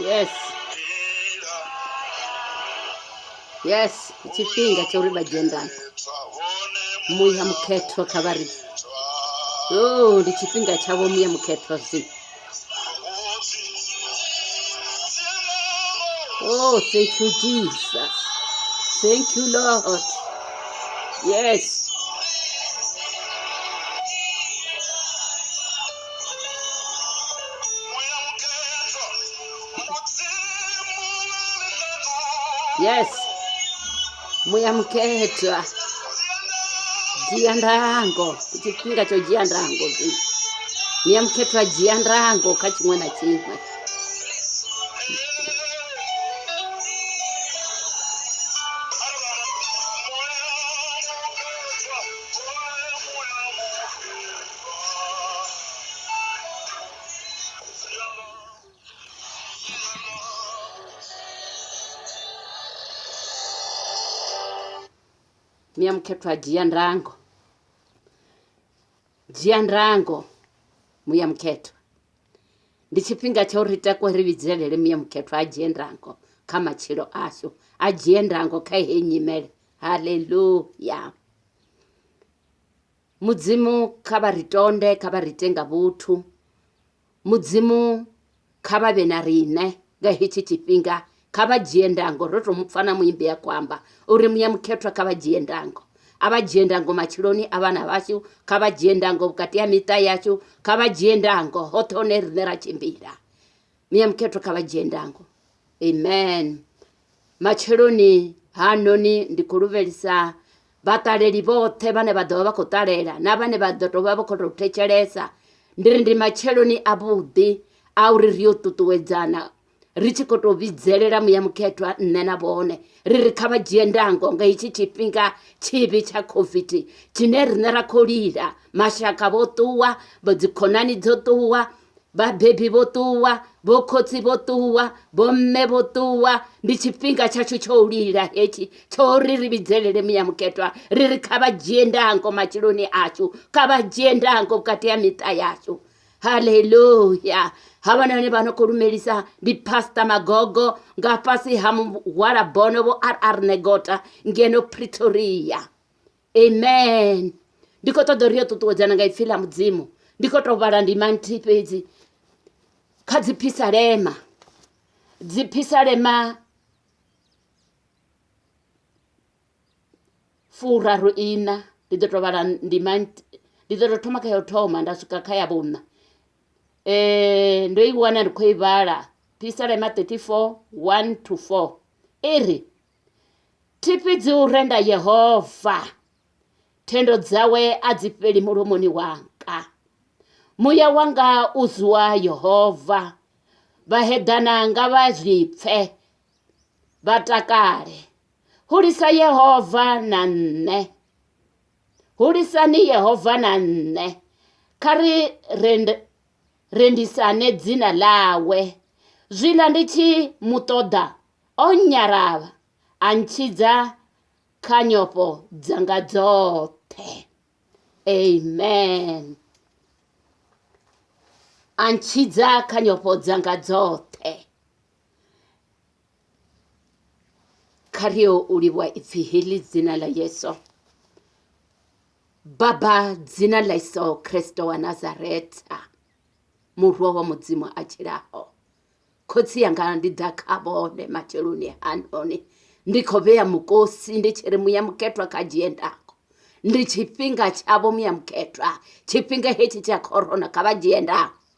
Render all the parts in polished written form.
Yes. Yes, chipinga chori bajenda. Muya mketo kabari. Oh, ndi chipinga chavo muya mketo zi. Oh, thank you, Jesus. Thank you, Lord. Yes. Yes. Muya mketo. Jiandango. Chipinga cho jiandango zi. Muya mketo jiandango kachimwe na chimwe. Muya mketo jiandango. Jiandango. Muya mketo. Ndichipinga chaurita kwa rividzele muya mketo ajiendango kama chiro asho ajiendango kai nyimele. Hallelujah. Mudzimu kabaritonde kabaritenga butu. Mudzimu kababenarine gahichi chipinga kabajiendango roto mfana muimbea kwamba uri muya mketo kabajiendango. Abajiendango machironi abana bashu kabajiendango bukati ya mita yachu kabajiendango hotone nera chimbira muya mketo kabajiendango. Amen. Machironi hanoni ndikuruvelisa batareli bote bane badoba bakotarela nabane badoba bakotecheresa ndiri machironi abudi auri rio tutuwezana richikoto vidzelela muya mketo nena bone riri kabajiendango ngaichi chipinga chibi cha COVID chineri nera kolira mashaka botuwa bodzikonani dzotuwa babebi botuwa bokotsi botuwa bomme botuwa ndichipinga chacho choulira hechi choriri vidzelele muya mketo riri kabajiendango machironi achu kabajiendango kati ya mita yachu. Hallelujah. Habanani banokurumelisa di Pastor Magogo ngapasi hamu wara bonobo arnegota ngeno Pretoria. Amen. Ndikoto dorio tutuwezana ngaifila mzimu. Ndikoto barandi mantipezi. Kazi pisarema. Zipisarema fura ruina. Ndikoto barandi manti. Ndikoto tomaka yotoma ndasuka kaya buna. Ndoi wana nkwibala Pisarema 34:1-4 iri tipidzi urenda Yehova tendo dzawe adzipeli mulomoni wanga muya wanga uzwa Yehova vahedana ngavazvipfe vatakale hulisa Yehova nanne hulisani Yehova nanne kari rendisane dzina lawe zvila ndichi mutoda onyarava anchidza kanyopo dzanga dzote. Amen. Anchidza kanyopo dzanga dzote. Kario uliwa ifihili dzina la Yesu. Baba dzina la Yesu Kristo wa Nazareta. Murwa wa mudzimu achiraho. Kotsi yanga ndidakabone machiruni hanoni. Ndikobea mukosi ndichere muya mketo kajiendako. Ndichipinga chabo muya mketo. Chipinga hechi cha corona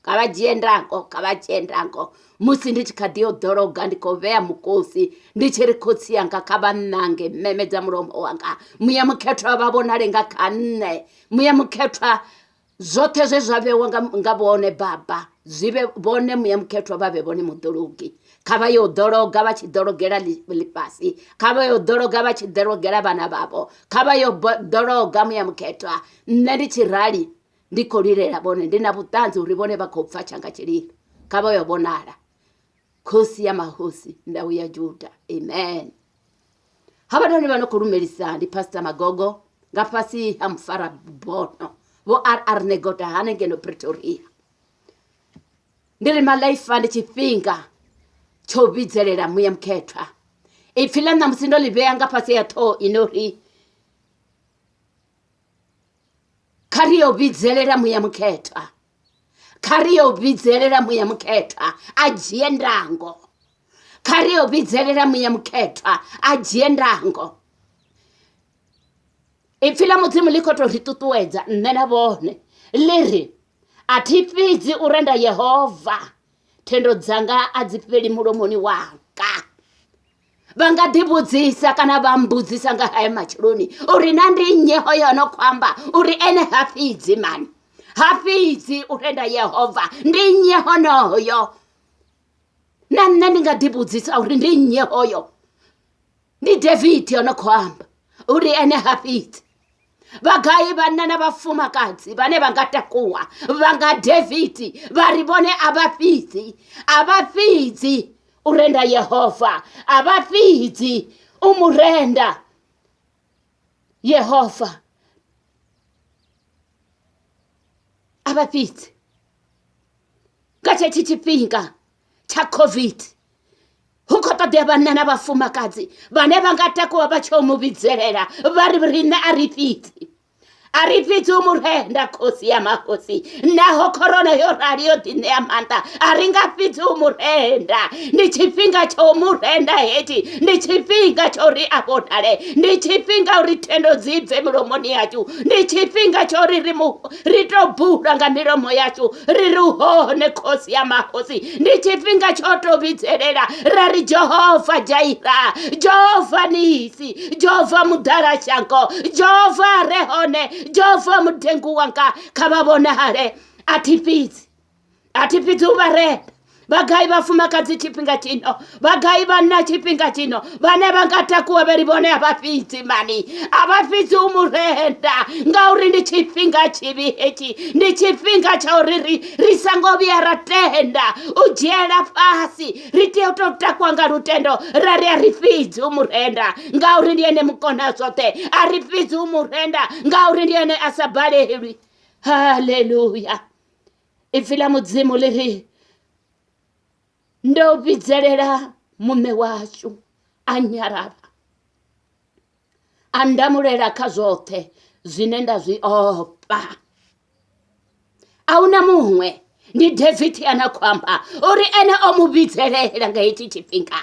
kabajiendako. Musi ndichikadio doroga ndikobea mukosi. Ndichere kotsi yanga kabanange memeza muromo wanga. Muya mketo babona renga kanne. Muya mketo zote zezabe wanga ngabone baba zibe bone muya mketo babe bone mudorogi kaba yo doroga bachidorogera lipasi kaba yo doroga bachidorogera bana babo kaba yo doroga muya mketo nari chirali ndikolirera bone ndina butanzi uribone bakopfa changa chiriro kaba yo bonara kosi ya mahosi ndawu ya Juda. Amen. Habadani banokurumelisa ndi Pastor Magogo ngapasi hamfara bono. Wo arnegota hanengeno Pretoria. ndiri malaifa ndi chifhinga chobidzelela mbuye mkhethwa. Ifila na musindo libeanga pasi ya to inori. Kariyo bidzelela mbuye mkhethwa. Kariyo bidzelela mbuye mkhethwa. Ajiendango. Kariyo bidzelela mbuye mkhethwa. Ajiendango. Ifila muzimu liko to hitutuweza nena bone. Liri. Atipidzi urenda Yehova. Tendo dzanga adzipeli mulomoni wanga. Vangadibudzisa kana vambudzisa nga haya machironi. Uri nandi nyeho yono kwamba. Uri ene hafidzi man. Hafidzi urenda Yehova. Ndi nyeho noyo. Nani ngadibudzisa uri ndi nyeho yo. Ndi David yono kwamba. Uri ene hafidzi. Vagayi vanana vafumakadzi vane vangatakuwa vanga David varibone abafidzi urenda Yehova abafidzi umurenda Yehova abafidzi ngache chichipinga cha COVID hukota de vanana vafumakadzi vane vangatakuwa vachomubidzerera vari rina arifidzi umurenda kosi ya makosi naho corona yorari yodine amanda aringafidzi umurenda ni chipinga cho umurenda heti ni chipinga cho ri abonale ni chipinga uri tendo dzibve mulomoni yachu ni chipinga cho ritobura nga milomo yachu riruhone kosi ya makosi ni chipinga cho tobidzerera rari Jehova Jaira Jehova Nisi Jehova Mudarashango Jehova Rehone Jehova mudengu wanga kababona hare atipidzi ubarenda vagayi vafumakadzi chipinga chino vagayi vana chipinga chino vane vangatakuwa veribone abafidzi mani abafidzi umurenda ngauri ndi chipinga chivi hechi ndi chipinga chauri risangovia ratenda ujela pasi ritiyototakwa nga lutendo rari arifidzi umurenda ngauri ndiyene mukona zote arifidzi umurenda ngauri ndiyene asabalehwi. Haleluya. Ifila mudzimu liri ndo bidzelela mume wacu anyaraba andamurera kazote zinenda ziopa auna mumwe ndi David anakwamba uri ene omubidzelela ngaiti chipinga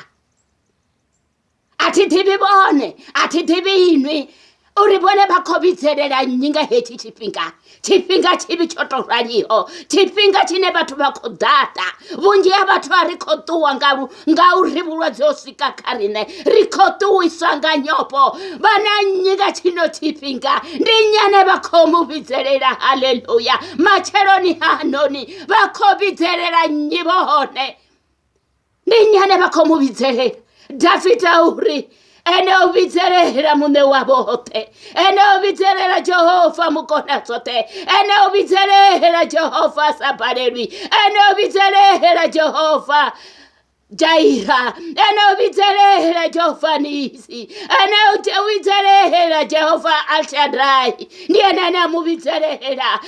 atitibibinwi uribone bakobidzelela nyinga heti chipinga chibi chotoranyiho chipinga chine batu bakodata bunji abatu arikotuwa ngauribulwa zosika karine rikotuwa isanga nyopo bana nyinga chino chipinga ndinyane bakomubidzelela. Haleluya. Macheroni hanoni bakobidzelela nyibone ndinyane bakomubidzelela. David auri ene ubidzelela mume wabote ene ubidzelela Jehova mukona zote ene ubidzelela Jehova sabarelwi ene ubidzelela Jehova Jaira ene ubidzelela Jehova Nisi ene ubidzelela Jehova Al-Shaddai ndiye nene mubidzelela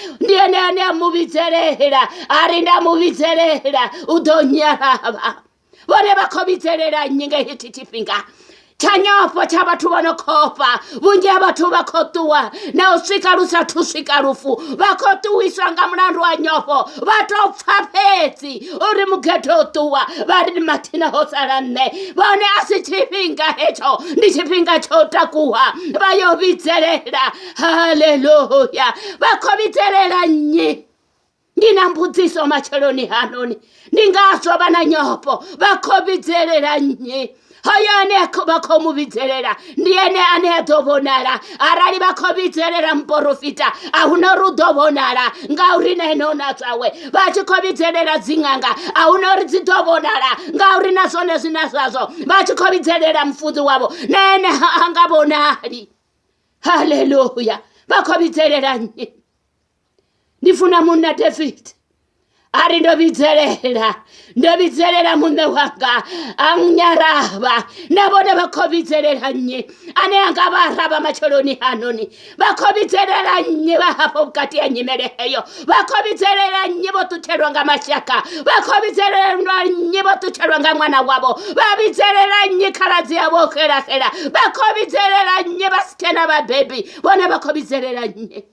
arinda mubidzelela udonyaraba bone bakobidzelela nyinga hiti chipinga chanyopo chabatu banokopa bunje abatu bakotuwa na usika rusa tusika rufu bakotuwiswa nga mlandu wa nyopo batopfa pezi uri mugeto tuwa bari matina hosarane bone asichipinga hecho ndi chipinga chotakuwa bayobidzelela. Haleluya. Bakobidzelela nyi ndina mbudziso macheloni hanoni ndingaso bana nyopo bakobidzelela nyi hayane bakomubidzelela ndiyene ane dobonala arali bakobidzelela mporofita ahuna rudobonala ngauri nenona tsawe bachikobidzelela zinganga ahuna rizidobonala ngauri nasone zinazazo bachikobidzelela mfudzi wabo nene angabonali. Haleluya. Bakobidzelela nyi ndifuna muna David ari ndobidzelela mume wanga anyaraba nabone bakobidzelela nye ane angabaraba macholoni hanoni bakobidzelela nye bahapo kati ya nyimele heyo bakobidzelela nye botu tuterwa nga mashaka bakobizerera nyibo tuterwa nga mwana wabo babizerera nyikarazi yabo kera bakobizerera nyiba stena ba baby bone bakobizerera nye.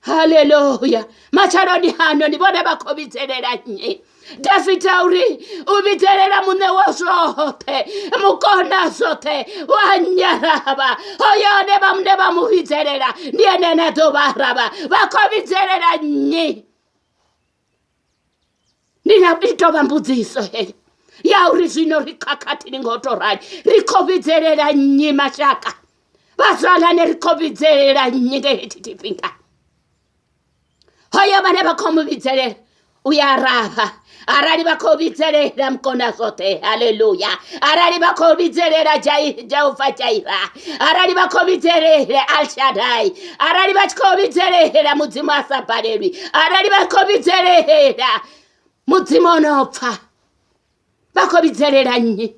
Hallelujah. Macharoni hano ni bone bakobizerera nye. Dafita uri ubizerera mune wosote mukona sote wanyaraba oyone bamne bamubizerera ndiye nene dobaraba bakobizerera nye. Nina bitoba mbuziso he ya urizino rikakati ningotorani rikobizerera nye mashaka bazalane rikobizerera nye ngehitipinga hoyo bane bakomubizerera uyaraba arari bakobizerera mkona sote. Haleluya. Arari bakobizerera Jehova Jaira, arari bakobizerera Al Shaddai, arari bakobizerera muzima sabareri, arari bakobizerera muzima nopfa bakobizerera nyi.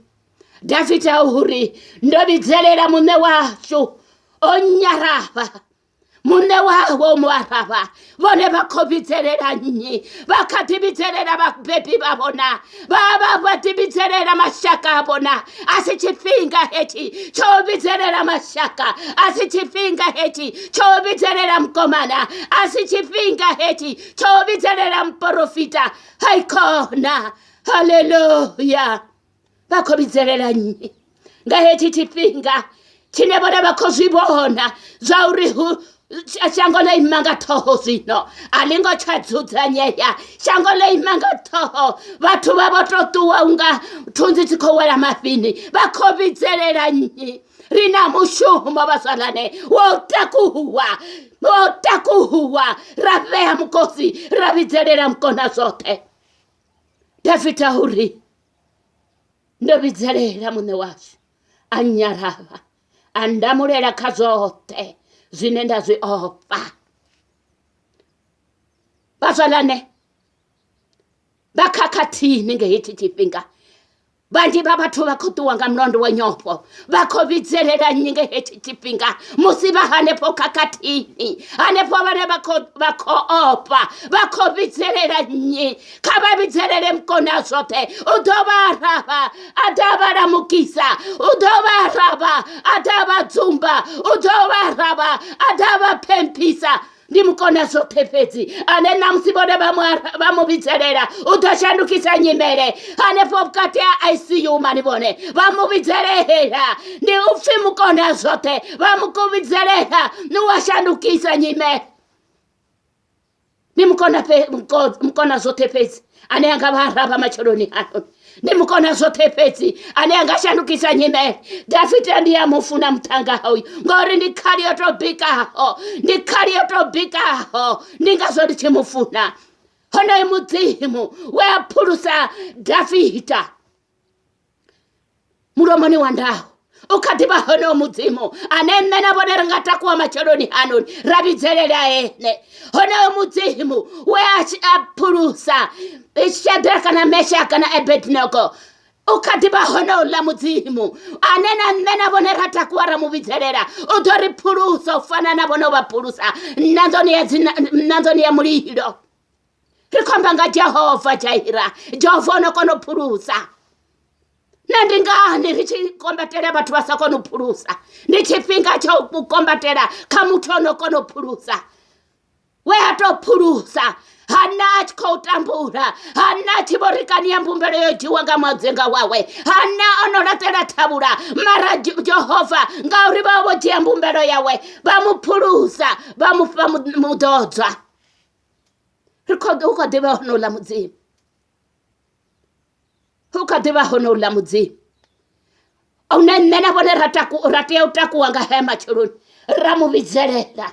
Dafita uhuri ndobizerera mune wacu onyaraba mune wawo mwaraba bone bakobizerera nyi bakatibizerera babebi babona baba batibizerera mashaka bona asichifinga heti chobizerera mashaka asichifinga heti chobizerera mkomana asichifinga heti chobizerera mprofita haikona. Haleluya. Bakobizerera nyi ngaheti chipinga chinebona bakozibona zaurihu shangole imanga toho zino alingo chazudzanyeya shangole imanga toho vatu vavototuwa unga tunzi tikowela mafini bakobizerera nyi rina mushumo basalane wotakuhuwa ravea mkosi ravizerera mkona zote. Dafita huri ndobizerera mune wacu anyaraba andamurera kazote zinenda ziopa bazalane bakakatini ngehiti chipinga bandi babatu bakutuwa nga mlondo wenyopo bakobizerera nyinge heti chipinga musiba hanepo kakatini hanepo bane bako bakobizerera nyi kababizerere mkona zote udobaraba adabara mukisa udobaraba adaba zumba udobaraba adaba pempisa ndi mkona zote pezi anena msibode bamubizerera utoshandukisa nyimere hanepo kati ya ICU manibone bamubizerera ndi ufi mkona zote bamukubizerera nuwashandukisa nyimere ni mkona zote pezi aneanga baraba machoroni hano ni mkona zote pezi aneanga shandukisa nyimere. Dafita ndiye mufuna mtanga hoyi ngori ndikali otobikaho ndingazodi chimufuna hono imudzimu weapulusa Dafita mulomoni wandaho ukatiba hono mudzimu anene bonera ngatakuwa machoroni hano rabizerera ene hono mudzimu weapulusa Shadraka na Meshaka na Abednego ukatiba hono la mudzimu anena bonera takuwa mubizerera utori pulusa ufana na bono bapulusa nanzoni ya muliro rikomba nga Jehova Jaira Jehova no kono pulusa nandingani richikombatera batu basakono pulusa nichipinga cho kukombatera kamutono kono pulusa weato pulusa hana chikotambura hana chiborikania mbumbero yojiwanga mwadzenga wawe hana onoratera tabura mara Jehova ngauri babo jia mbumbero yawe bamupulusa bamudoza ukadeba hono la mudzimu ukadeba hono la mudzimu unenena bone ratia utakuwanga hema churuni ramubizerera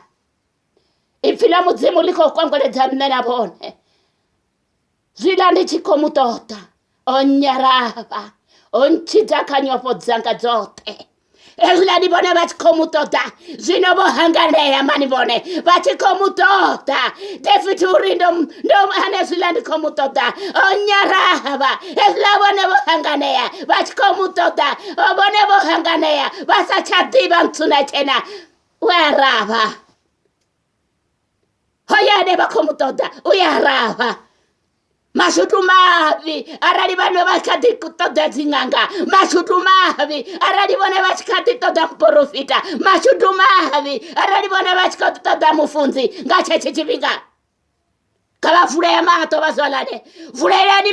ifila mudzimu liko kwangoleza mnena bone zila ndichikomutota onyaraba onchitaka nyopo zanga zote ezila dibone bachikomutota zino bohanganeya mani bone bachikomutota defituri ndom hane zila ndikomutota onyaraba ezila bone bohanganeya bachikomutota obone bohanganeya basachadiba mtsuna chena weraba hoyane bakomutoda uyaraba mashutu mavi arali bano bakati kutoda zinganga, mashutu mavi arali bone bakati toda mporofita, mashutu mavi arali bone bakati toda mufunzi ngacheche chipinga kala fulea mahato bazolane fulea ni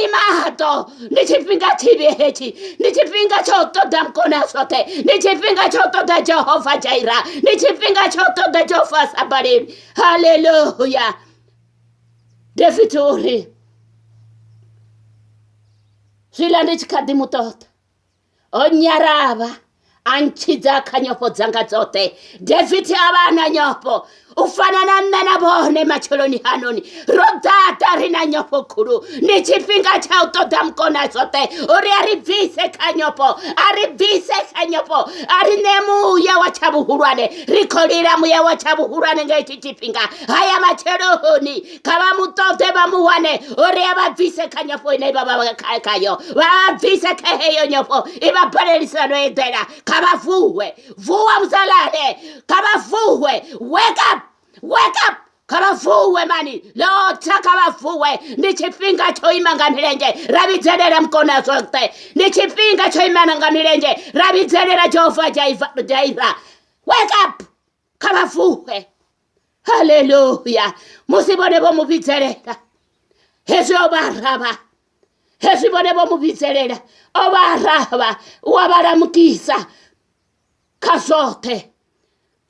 mahato nichipinga chibehechi nichipinga choto damkona sote nichipinga choto da Jehova Jaira nichipinga choto da Jehova Sabarim. Hallelujah. Defitori silandi chikadi mutot onyaraba anchiza kanyopo zanga zote David abana nyopo ufanana na bone macholoni hanoni rodata rina nyopo kuru nichipinga cha utodamkona zote uri arivise kanyopo arinemu ya wachabuhurane rikolira mu ya wachabuhurane ngaichipinga haya macholoni kama mutote bamuwane uri abavise kanyopo ine baba kayo bavise keheyo nyopo ibabalelisa no edera kabafuwe vuwa mzalane kabafuwe wake up kabafuwe mani Lord kabafuwe nichipinga choima ngamilenje rabizedera mkona zote nichipinga choima ngamilenje rabizedera Jehova Jaira. Wake up kabafuwe. Hallelujah. Musibone bo mubizedera Yesu obaraba Hesibone bo mubizedera obaraba wabaramukisa kazote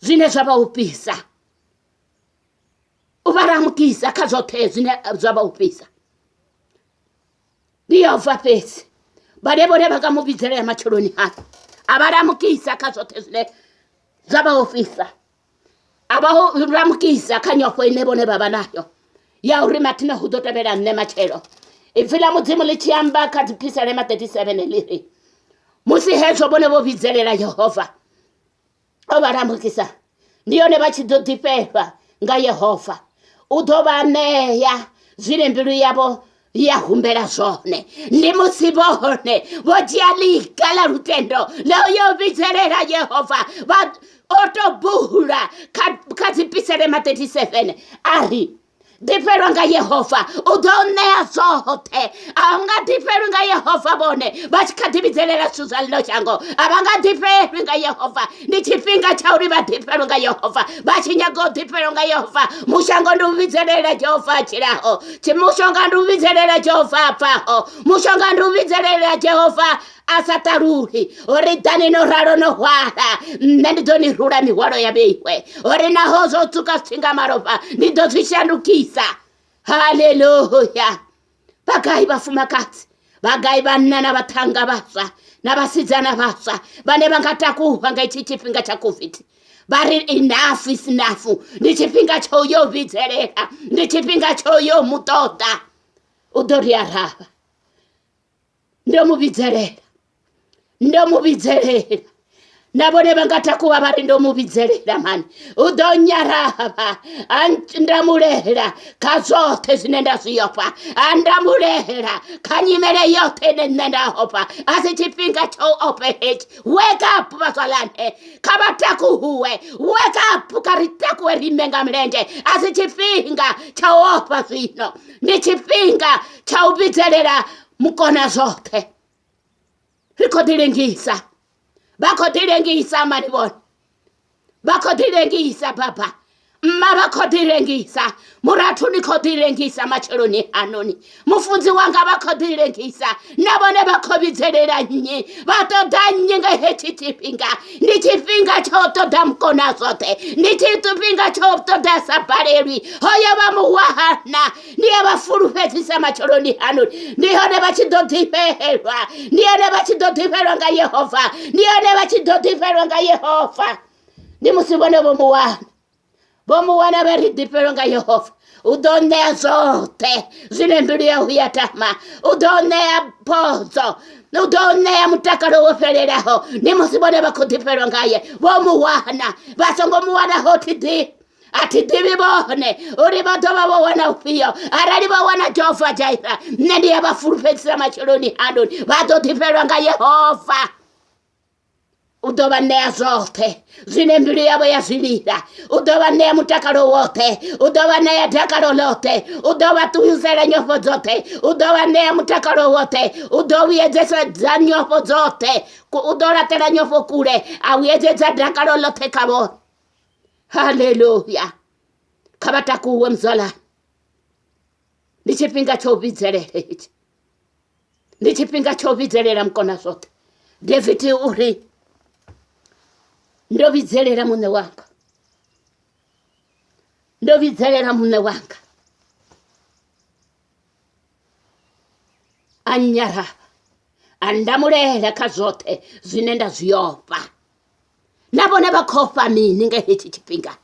zine zaba upisa ubaramukisa kazote zine zaba upisa ndiyo vapesi badebone bakamubizere macholoni hapa abaramukisa kazote zine zaba upisa abaramukisa kanyofo inebone baba nayo ya urimatina hudotebera ne machelo ifila muzimu lichiamba katipisa rema 37 liri musi hezo bone bo bizerera Yehova obaramukisa ndiyo ne bachidotipepa nga Yehova udobaneya zile mbiru yabo yahumbera zone ndimusibone bojialikala rutendo leo bizerera Yehova otobuhura katipisere ma 37 ari diferenga Yehova udonea zote anga diferenga Yehova bone bachikatibizelela suzalino chango abanga diferenga Yehova nichipinga chauri ba diferenga Yehova bachinyago diferenga Yehova mushango ndubizelela Jehova chiraho chimushonga ndubizelela Jehova paho mushonga ndubizelela Jehova asataruhi oridani no raro no hwara nendoni rura miwaro ya beiwe orina hozo tukasinga maropa ndozishandukisa. Hallelujah. Bagai bafumakati bagai banana batanga basa nabasizana basa bane bangatakuha ngaichichipinga cha COVID bari enough is enough ndichipinga choyo bizereka ndichipinga choyo mutota udoria raba ndo mubizerera nabone bangatakuba bari ndo mubizerera mani udonyaraba andamurera kazote zinenda ziyopa andamurera kanyimere yote nenda hopa asichipinga cho opeh. Wake up basalane kabatakuwe wake up karitakuwe rimenga mlenje asichipinga cha opa zino nichipinga cha ubizerera mukona zote rikodilengisa bakodilengisa maribon bakodilengisa papa mabakodilengisa muratu nikodilengisa macholoni anoni mufunzi wanga bakodilengisa nabone bakobizerera nyi batodanye ngehechitipinga nichipinga choto damkona zote nichitupinga choto dasapareri hoya bamuwahana niye bafurufetisa macholoni anoni niyo ne bachidotiperwa niyo ne bachidotiperwa nga Yehova niyo ne bachidotiperwa nga Yehova nimusibone bomuwana bari diferenga Yehova udonea zote zile mbili ya huyatama udonea pozo udonea mutakalo wofereraho nimusibone bakodiferenga ye bomuwana basongo muwana hotidi ati dibibone uri badoba wana ufiyo arali wana Jehova Jaira nende abafurufetsa macholoni andoni badodiferenga Yehova Udobanea zote zine mbili yabo ya zilira. Udobanea mutakalo wote. Udobanea takalo lote. Udobatuuzela nyopo zote. Udobanea mutakalo wote. Udowiezesa za nyopo zote. Udoratela nyopo kule. Awiezesa takalo lote kabo. Haleluya. Kabatakuwe mzola. Nichipinga chobizelele. Nichipinga chobizelele mkona zote. David uri. Ndobizelera mune wanga. Ndobizelera mune wanga. Anyara. Andamulera kazote zinenda ziyopa. Nabone bakofa mini ngehichi chipinga.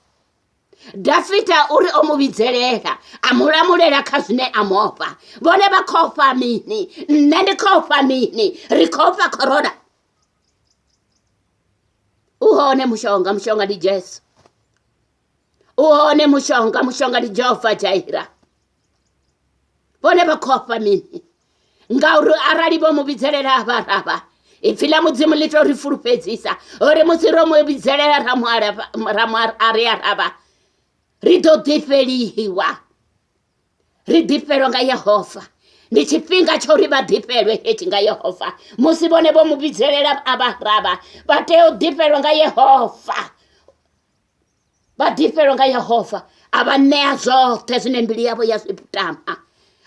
Dafita uri omubizelera. Amuramulera kazine amopa. Bone bakofa mini. Nende kofa mini. Rikofa korona. Uhone mushonga di Jesu. Uhone mushonga di Jehova Jaira. Bone bakofa mini. Ngauru aralibo mubizelera abaraba. Ifila muzimu lito rifurupezisa. Ore musiro mubizelera ramar ariaraba. Rido difeliwa. Ridifero nga Yehova. Nichipinga chori badipelwe heti nga Yehova. Musibone bo mubizelera abaraba. Bateo dipelo nga Yehova. Badipelo nga Yehova. Abanea zote zinembili yabo yaziputama.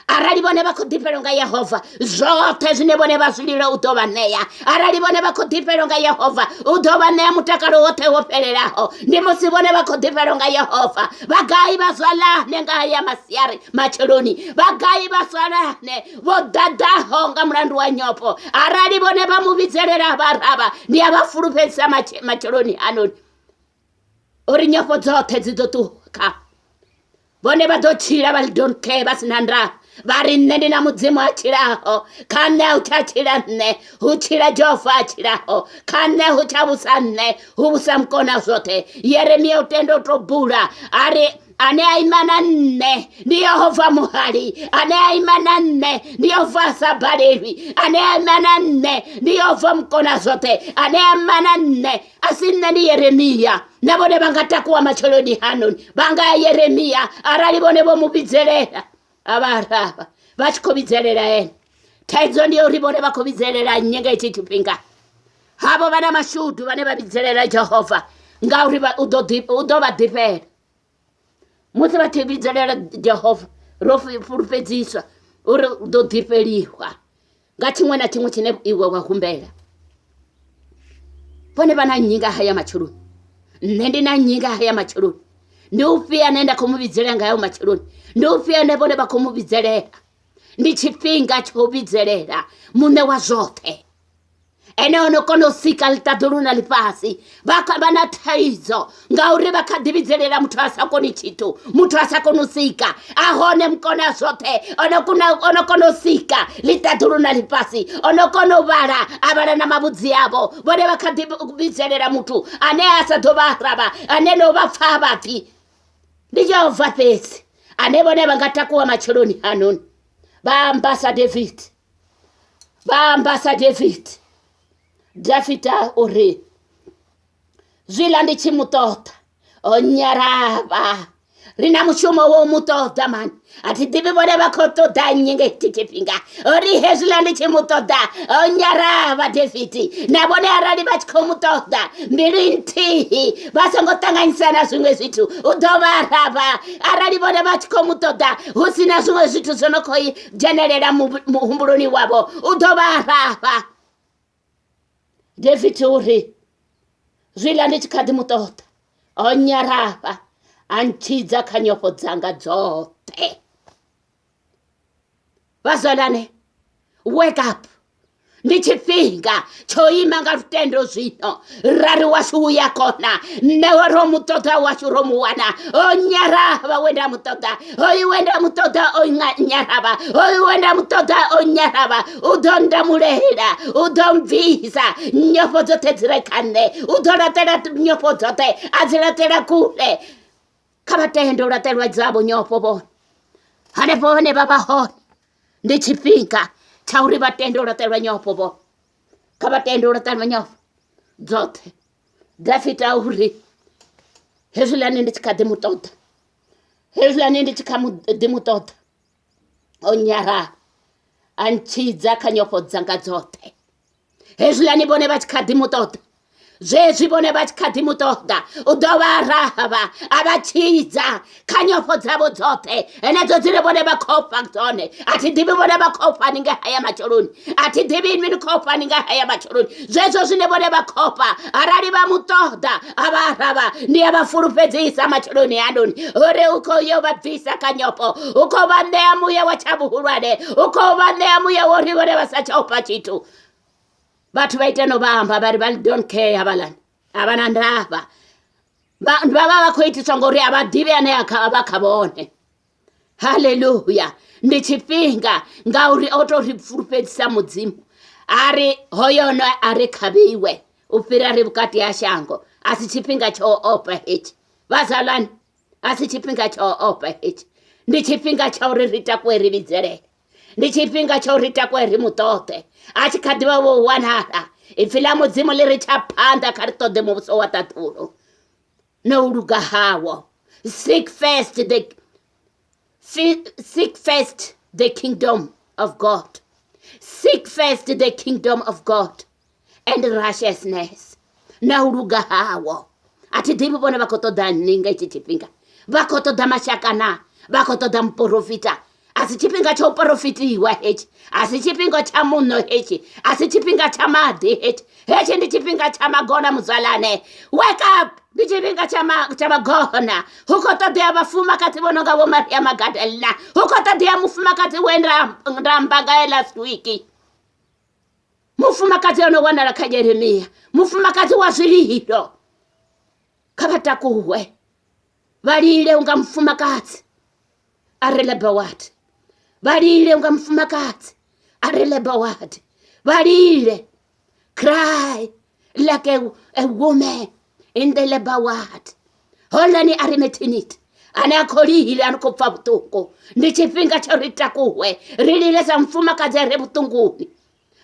Aralibone bakudipelo nga Yehova. Zote zinebone basulira utobanea. Aralibone bakudipelo nga Yehova. Utobanea mutakalo wote wopeleraho. Nimusibone bakudipelo nga Yehova. Bagai basala nenga ya masiari machuruni. Bagai basala ne wodadaho nga mrandu wa nyopo. Aralibone bamubizelera baraba. Ni abafurupesa machuruni anoni. Ori nyopo zote zidotuka. Bone badochira balidonke basinandra. Bari nene na muzimu achiraho. Kane uchachirane. Uchira Jehova achiraho. Kane uchabusane. Ubusamkona zote. Yeremia utendo trobura. Ane aimanane. Ni Yehova muhari. Ane aimanane. Ni Yehova sabarewi. Ane aimanane. Ni Yehova mkona zote. Ane aimanane. Asine ni Yeremia. Nabone bangatakuwa macholoni hanoni. Banga ya Yeremia. Aralibone bo mubizelera. Abaraba bachikobizelera ene taizo ndiyo ribone bakobizelera nyenge ichitupinga habo bana mashudu bane babizelera Jehova nga uriba udoba dipera muti batibizelera Jehova rofu purpezisa uri udodipeliwa nga chimwe na chimwe chine iwe wakumbera bone bana nyinga haya machuru nende na nyinga haya machuru Ndufia nenda kumubizelera ngayo machiruni. Ndufia nebone bakumubizelera. Ndichipinga chobizelera. Mune wa zote. Ene ono kono sika litaduruna lipasi. Baka bana taizo. Ngauri baka dibizelera mtu asako ni chitu. Mtu asako nusika. Ahone mkona zote. Ono kono sika litaduruna lipasi. Ono kono bara. Abara na mabuzi yabo. Bone baka dibizelera mtu. Ane asa dobaraba. Ane no bafabati. Ndiyo vapesi. Anebone bangatakuwa machoroni hanoni. Bambasa David. Dafita ore. Zwilandi chimutota. Onyaraba. Rina mushumo wo mutota man. Ati dibi bone bakoto da nyinge tichipinga. Ori hezulandi chimutota. Onyaraba David. Na bone arali bachiko mutota. Mirinti. Basongotanga insana sungwe zitu. Udobaraba. Arali bone bachiko mutota. Husina sungwe zitu sonokoi generera muhumbuloni wabo. Udobaraba. David uri. Zwilandi chikadi mutota. Onyaraba. Anchiza kanyopo zanga zote. Wazolane. Wake up. Ndichifinga. Choima ngarutendo zino. Rari washu yakona. Newaro mutota washu romuwana. Onyaraba wenda mutota. Oyi wenda mutota onyaraba. Oyi wenda mutota onyaraba. Udonda mulehera. Udonvisa. Nyopo zote zirekane. Udoratera nyopo zote. Aziratera kule. Kabatendo uratelwa zabo nyopo bon. Hane bone baba hon. Ndichipinga. Chauri batendo uratelwa nyopo bon. Kabatendo uratelwa nyopo. dzoṱhe Dafita uri hezwiḽani ndi tshi kha ḓi mu ṱoḓa hezwiḽani ndi tshi kha ḓi mu ṱoḓa o nyara a ntshidza kha nyofho dzanga dzoṱhe hezwiḽani vhone vha tshi kha ḓi mu ṱoḓa zwezwi vhone vha tshi kha ḓi mu ṱoḓa u ḓo vha ravha a vha tshidza kha nyofho dzavho dzoṱhe henedzo dzine vhone vha khou fha dzone a thi ḓivhi vhone vha khou fha ni nga haya matsheloni a thi ḓivhi ni khou fha ni nga haya matsheloni zwezwo zwine vhone vha khou fha arali vha mu ṱoḓa a vha ravha ndi a vha fulufhedzisa matsheloni anoni uri u khou yo vha bvisa kha nyofho u khou vha ṋea muya wa tsha vhuhulwane u khou vha ṋea muya wori vhone vha sa tsha ufha tshithu Batho ba iteno ba amba ba don't care abalani abana ndava ba khou itiswa ngori a vha ḓivhi ane vha kha vhone haleluya ndi tshifhinga ngauri o tou ri fulufhedzisa mudzimu ari hoyo no ari khavhiwe u fhira ri vhukati ha shango a si tshifhinga tsho opa hetshi vhazalani a si tshifhinga tsho opa hetshi ndi tshifhinga tsha uri ri takuwe ri vhidzelele ndi tshifhinga tsha uri takuwe ri mu ṱoḓe a tshi kha ḓivha vho wanala ipfhi ḽa mudzimu ḽi ri tsha phanḓa kha ri ṱoḓe muvhuso wa ṱaṱulo no u luga hawo seek first the kingdom of God seek first the kingdom of God and righteousness na u luga hawo a thi ḓivhi vhone vha khou ṱoḓa ni nga itshi tshifhinga vha khou ṱoḓa mashaka na vha khou ṱoḓa muprofita a si tshifhinga tsha u profitiwa hetshi a si tshifhinga tsha muno hetshi a si tshifhinga tsha maḓi hetshi ndi tshifhinga tsha magona muzwalane wake up ndi tshifhinga tsha magona hu khou ṱoḓea vhafumakadzi vho no nga vho Maria Magadalena hu khou ṱoḓea mufumakadzi we nda amba ngae last week mufumakadzi ono wanala kha Yeremia mufumakadzi wa zwililo kha vha takuwe vha lile unga mufumakadzi a re lebawati valile unga mufumakadzi a re lebawati valile cry like a woman in the labor ward holani a re maternity ane a kholile a khou pfa vhuṱungu ndi tshifhinga tsha ri takuwe ri lile sa mufumakadzi a re vhuṱunguni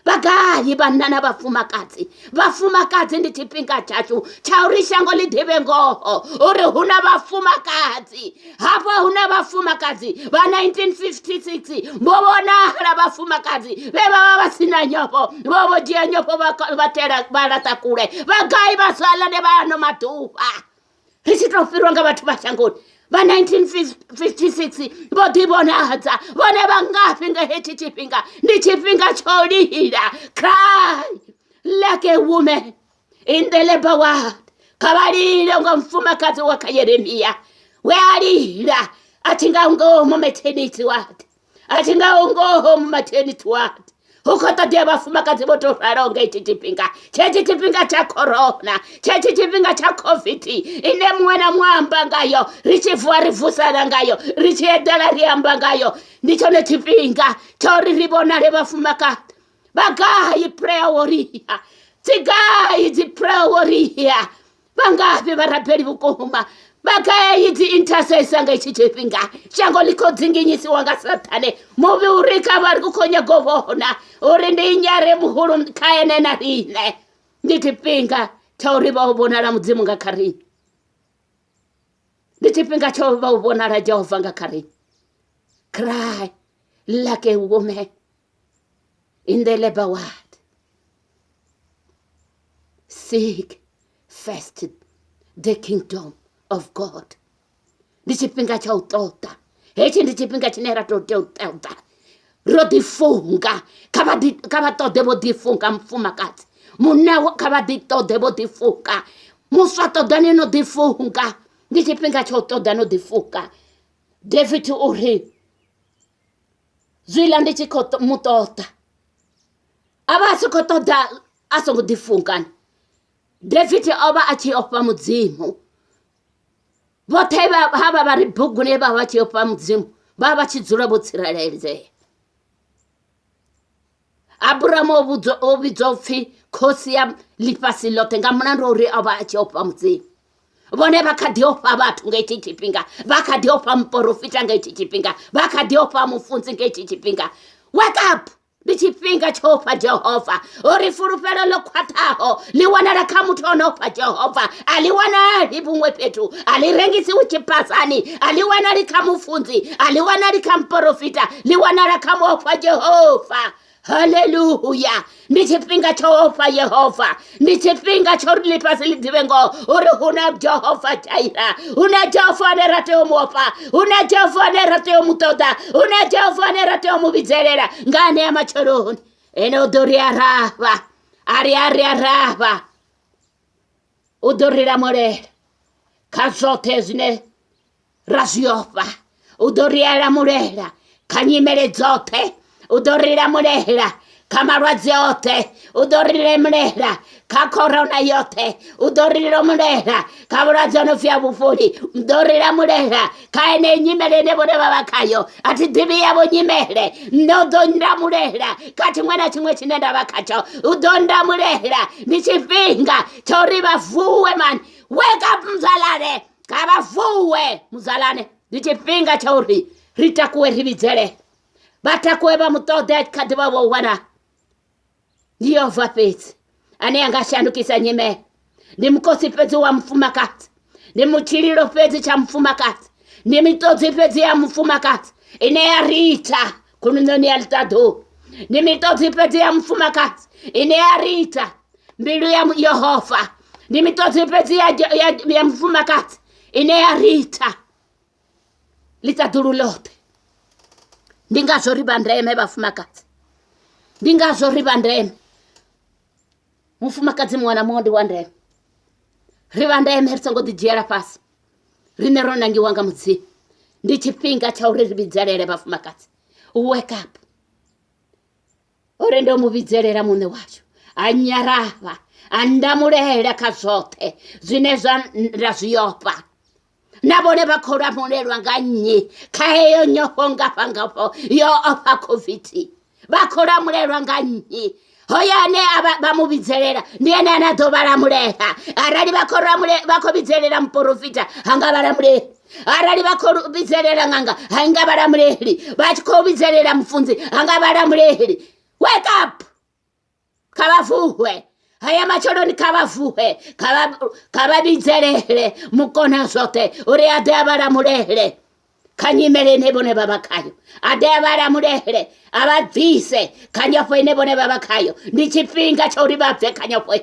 vhagai vhanna na vhafumakadzi ndi tshifhinga tshashu tsha uri shango ḽi ḓivhe ngoho uri hu na vhafumakadzi hafha hu na vhafumakadzi vha 1956 vho vhonala vhafumakadzi vhe vha vha si na nyofho vho dzhia nyofho vha laṱa kule vhagai vha salane vha ano maḓuvha ri tshi tou fhiriwa nga vhathu vha shangoni vha 1956 vho ḓivhonadza vhone vha ngafhi nga hetshi tshifhinga ndi tshifhinga tsho lila cry like a woman in the labor ward kha vha lile unga mufumakadzi wa kha Yeremia we a lila a tshi nga ngoho mu maternity ward a tshi nga ngoho mu maternity ward hu khou ṱoḓea vhafumakadzi vho tou raloho nga hetshi tshifhinga tshetshi tshifhinga tsha corona tshetshi tshifhinga tsha covid ine muṅwe na muṅwe amba ngayo ri tshi vuwa ri vusana ngayo ri tshi eḓela ri amba ngayo ndi tshone tshifhinga tsha uri ri vhonale vhafumakadzi vhagai prayer warrior tsigai dzi prayer warrior vhangafhi vharapeli vhukuma vhagai dzi intercessor nga hetshi tshifhinga shango ḽi khou dzinginyisiwa nga Saṱhane muvhi uri kha vha ri khou nyaga u vhona uri ndi nyare muhulu kha ene na riṋe ndi tshifhinga tsha uri vha u vhonala mudzimu nga kha riṋe ndi tshifhinga tsha uri vha u vhonala Jehova nga kha riṋe cry like a woman in the labor ward seek first the kingdom of God ndi tshifhinga tsha u ṱoḓa hetshi ndi tshifhinga tshine ra tou tea u ṱoḓa ro ḓifunga kha vha ṱoḓe vho ḓifunga mufumakadzi munna kha vha ḓi ṱoḓe vho ḓifunga muswa ṱoḓani no ḓifunga ndi tshifhinga tsha u ṱoḓa no ḓifunga David uri zwiḽa ndi tshi khou mu ṱoḓa a vha a si khou ṱoḓa a songo ḓifungani David o vha a tshi ofha mudzimu vhoṱhe havha vha ri buguni vha vha tshi ofha mudzimu vha vha tshi dzula vho tsireledzea Abrahamu o vhidzwa upfhi khosi ya ḽifhasi ḽoṱhe nga mulandu uri o vha a tshi ofha mudzimu vhone vha kha ḓi ofha vhathu nga hetshi tshifhinga vha kha ḓi ofha muprofita nga hetshi tshifhinga vha kha ḓi ofha mufunzi nga hetshi tshifhinga wake up ndichipinga chopa Jehova orifurupelo lokwataho liwanala kamutonopa Jehova aliwana libumwe petu alirengisi uchipasani aliwana likamufunzi aliwana likamporofita liwanala kamopa Jehova. Haleluya. Ndichipinga chopa Yehova. Ndichipinga chorlipasi lidivengo huna Jehova Jaira. Una Jehova nerateo mwopa. Una Jehova nerateo mutoda. Una Jehova nerateo mubizerera. Ngane amachoroni. Eno doria rava. Aria rava. Udorira more. Kazotezne. Raziopa. Udoria morera. Kanyimere zote. Udorira murehera kamarwazi yote udorire murehera kakorona yote udorire murehera kaburazi onofya bufuri udorira murehera kaene nyimere nebone babakayo ati dibi yabo nyimere ndodonda murehera kati mwana chimwe chinenda bakacho udonda murehera nichipinga chori bafuwe man wake up mzalane kabafuwe mzalane nichipinga chori ritakuwe ribizere batakweba mutode kadiba wana ndiyo vapezi ane angashandukisa nyime ndi mkosi pezi wa mfumakati ndi muchililo pezi cha mfumakati ndi mitozi pezi ya mfumakati ine ya rita kununoni ya litado ndi mitozi pezi ya mfumakati ine ya rita mbilu ya Yehova ndi mitozi pezi ya mfumakati ine ya rita litaduru lote. Ndingazo ribandreme bafumakati. Ndingazo ribandreme. Mufumakati mwana mondi wandreme. Ribandreme hersongo dijera pasi. Rinerona ngi wanga mutsi. Ndichipinga cha uribizerere bafumakati. Wake up. Orendo mubizerera mune wacho. Anyarava. Andamurehera kazote. Zineza raziyopa. Nabone bakora monerwa nganye kaheyo nyohonga pangapo yo opa koviti bakora murerwa nganye hoyane bamubizerera ndiye nana dobara mureha arali bakora mure bakobizerera mporofita hanga baramure arali bakora bizerera nganga hanga baramureheri bakobizerera mfunzi hanga baramureheri. Wake up kabafuwe haya machoroni kabafuhe kababizerere mukona zote uri adabara murehere kanyimere nebone babakayo adabara murehere abavise kanyapo nebone babakayo ndichipinga chori bapfe kanyapo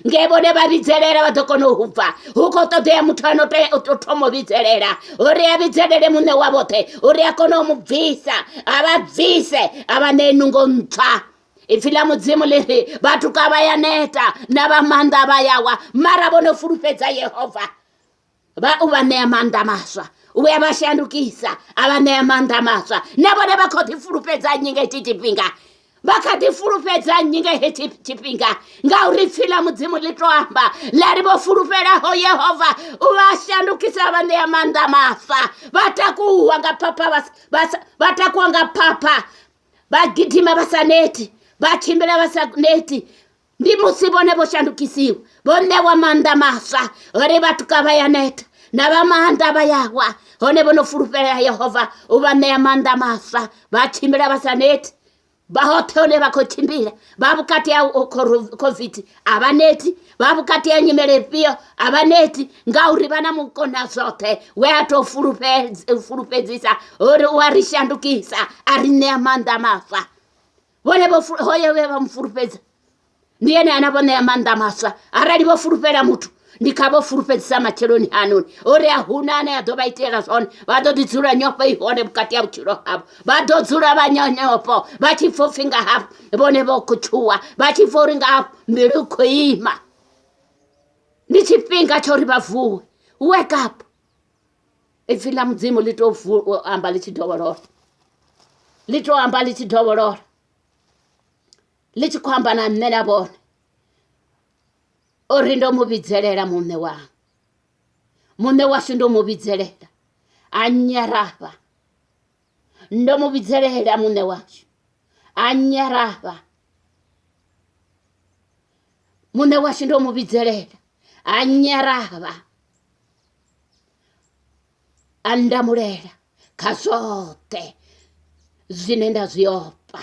ngebone babizerera badokono huva huko tode mutano te utomo bizerera uri abizerere mune wabote uri akono muvisa abavise abanenungo nta ifilamu dzimu liri batu kabayaneta nabamanda bayawa marabono furupeza Yehova ba ubane amanda maswa uwe bashandukisa abane amanda maswa nabone bakoti furupeza nyinge titipinga bakati furupeza nyinge hetipinga nga uri filamu dzimu litwamba laribo furupera ho Yehova ubashandukisa abane amanda maswa batakuwa ngapapa batakuwa ngapapa bagitima basaneti bachimbela basaneti ndi musibone boshandukisiwe bonne wamanda masa ore batukabayaneta nabamanda bayawa hone bono furupera Yehova ubane amanda masa bachimbela basaneti bahotone bakochimbira babukati ya covid abaneti babukati ya nyimere pio abaneti ngauri bana mukona zote we ato furupezisa ore warishandukisa arine amanda masa wone bo hoye we bamfurupeza ndiye anabone amanda masa arali bo furupera mutu ndikabo furupeza macheloni hanoni ore ahunane adobaitera son badoditsura nyopa ihone bukati ya buchiro habo badodzura banyanyopo bachifofinga habo bone bo kuchua bachiforinga habo miruko ima ndichipinga chori bavuwe. Wake up. Ifila mdzimu lito ambali chidoboro lito ambali chidoboro lichi kwamba na nena bone orindo mubizerera mune wa shindo mubizerera anyaraba ndo mubizerera mune wacu anyaraba mune wa shindo mubizerera anyaraba andamurera kazote zinenda ziopa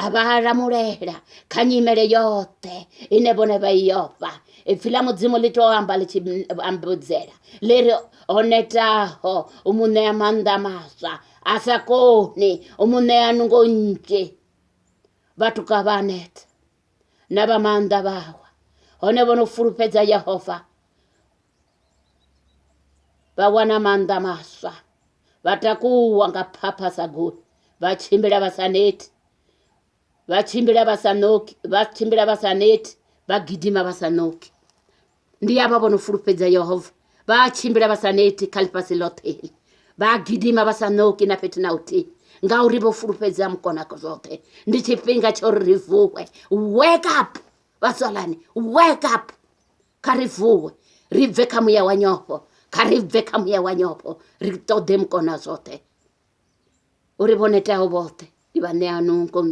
abaramurera kanyimere yote inebone bayofa ifilamu dzimo litoamba lichiambuzera lero onetaho umune amanda masa asakoni umune anungo nje batuka baneta nabamanda bawa one bono furupeza Yehova bawana manda masa batakuwa ngapapa saguni bachimbira basaneti bachimbira basaneti bagidima basanoki ndiyaba bono furupeza Yehova bachimbira basaneti kalipasilote bagidima basanoki na petnauti ngauribo furupeza mkona kozote ndichipinga chorivuwe wake up basolani wake up karivuwe riveka muya wanyopo kariveka muya wanyopo ritode mkona zote uriboneta obote ibane anunko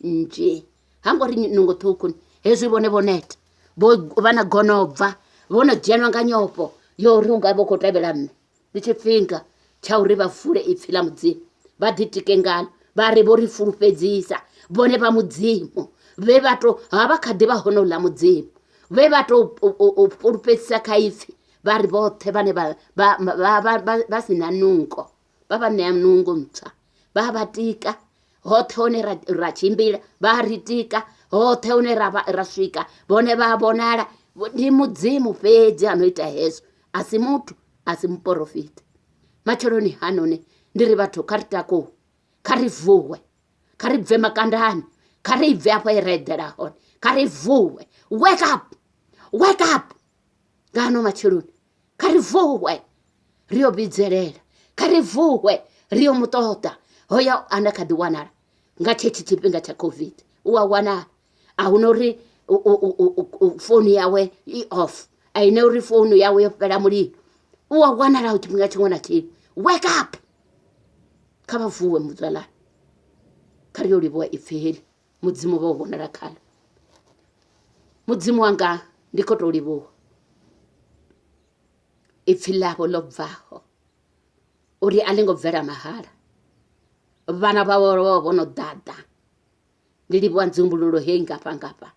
nje hangori nungo tukun hezu ibone boneta bo bana gonova bona jenwa nganyopo yorunga boko tabelame ndichipinga chauriba fure ifila mudzi baditike ngana bari bori furupedzisa bone ba mudzimu vebato abakade bahonola mudzimu vebato furupedzisa kaifi bari bothe bane basina nungo baba ne nungo mtsa babatika hothe one rachimbira baritika hothe one raswika bone babonala ndi mudzimu pedzi anoita hezo asi mutu asi muprofita macholoni hanone ndiri batho karitako karivuwe karibve makandani karibve apa iredera hon karivuwe wake up ngano macholoni karivuwe rio bidzerera karivuwe rio mutota hoya anakadiwanara ngachechi chipinga cha covid uwawana ahunori phone yawe off ainori phone yawe yopera muri uwawana uchipinga chingona chi wake up kabavuwe muzala kariyo libo iferi mudzimu bobona rakala mudzimu wanga ndiko to libo ifilabo lobvaho uri alingo vera mahara bana bawo bono dada ndilibo nzumbululo henga pangapa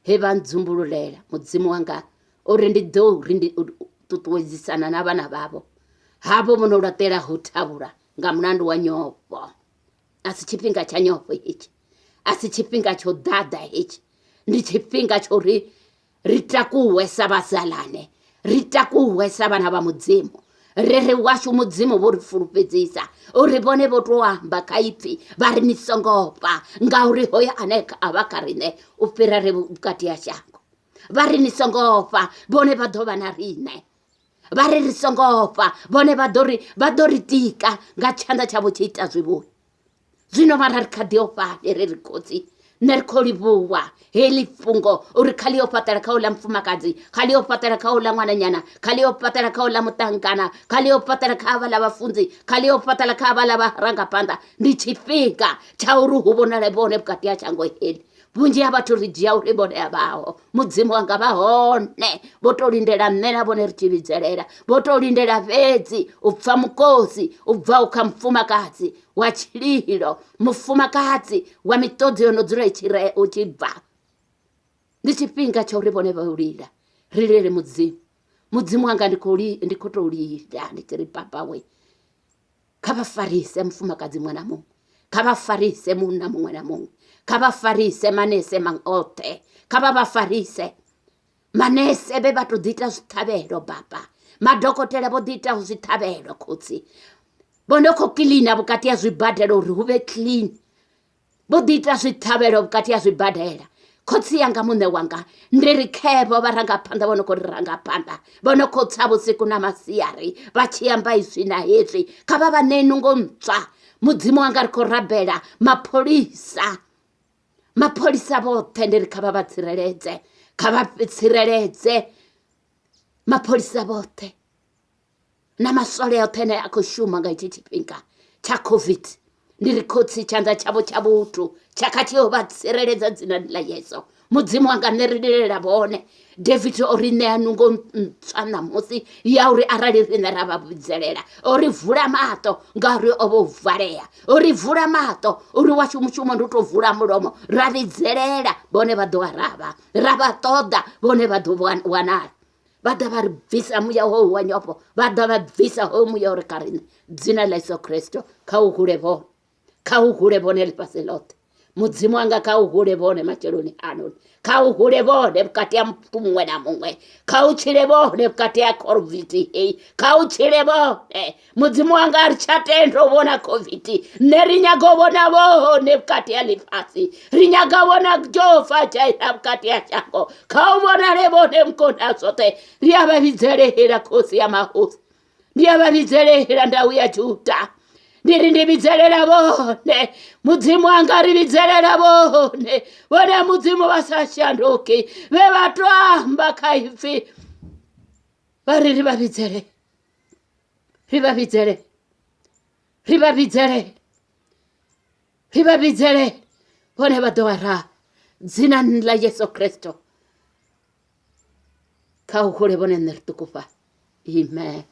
heba nzumbululela mudzimu wanga uri ndido rindi tutwezisana nabana babo habo muno latera hotabura ngamunandu wa nyopo asichipinga cha nyopo hichi asichipinga cho dada hichi ndichipinga cho ritakuwe sabasalane ritakuwe sabana ba mudzimu rere washu mudzimu bori furupedzisa uribone botwamba kaipi bari nisongopa ngauri hoya aneka abakarine upirare bukati ya shango bari nisongopa bone badoba na rine bari risongopa bone badori tika ngachanda chabo chita zwibu zwino mararikadiopa rerikoti nerkolibuwa heli fungo uri kaliopatara kaula mfumakazi kaliopatara kaula mwananyana kaliopatara kaula mutangana kaliopatara kavala bafunzi kaliopatara kavala baranga panda ndichipinga cha uruhu bonale bone bukati ya chango heli bunji abaturija uribone abaho mudzimu wanga bahone botolindera mnena bone richibizerera botolindera vezi upfa mukozi ubva ukamfumakazi wachililo mufumakazi wa mitodzi yonodzura ichire uchibva ndichipinga cha uribone baulira rirere mudzimu wanga ndikotolira nditiri papa we kabafarise mfumakazi mwana Mungu kabafarise muna mwana Mungu kabafarise manese mangote kabafarise manese bebato dita zitabero baba madokotela bodita uzitabero kutsi bonoko kilina bukati ya zwibadelo rube clean bodita zitabero bukati ya zwibadela kotsi yanga mune wanga ndirikebo baranga panda bonoko ranga panda bonoko tsabo siku na masiyari bachiyamba isina hezi kababa nenungo mtsa mudzimu wanga rikorabela mapolisa bote ndirikababatsireleze kabatsireleze mapolisa bote na masole yotene akushuma ngaichipinga cha covid ndirikotsi chanza chabo chabutu chakatiyo batsireleza dzina la Yesu mudzimu wanga nerilila bone David orine nungo tsana musi ya uri arali rine rababidzelela ori vula mato ngari obo valea ori vula mato uri wachumuchuma nduto vula mulomo rabidzelela bone badwa raba toda bone badwa wanala bada bar visa muya ho wanyopo bada bar visa ho muya ori karine dzina la Yesu Kristo kaukule bone lipaselote mudzimu wanga kaukule bone macheloni anoni kauhule bone bukati ya mtumwe na mungwe kauchile bone bukati ya COVID hei kauchile bone mudzimu wanga arichatendo bona COVID nerinyago bona bone bukati ya lifasi rinyaga bona jofa chaina bukati ya chako kaubona lebone mkona sote riababizele hila kosi ya mahusi riababizele hila ndawu ya juta Nirindi bizelela bone mudzimu wanga ribizelela bone bone mudzimu basashanduki bebatwamba kaifi bari ribabizele bone badwara dzina la Yesu Kristo kaukule bone nertukufa amen.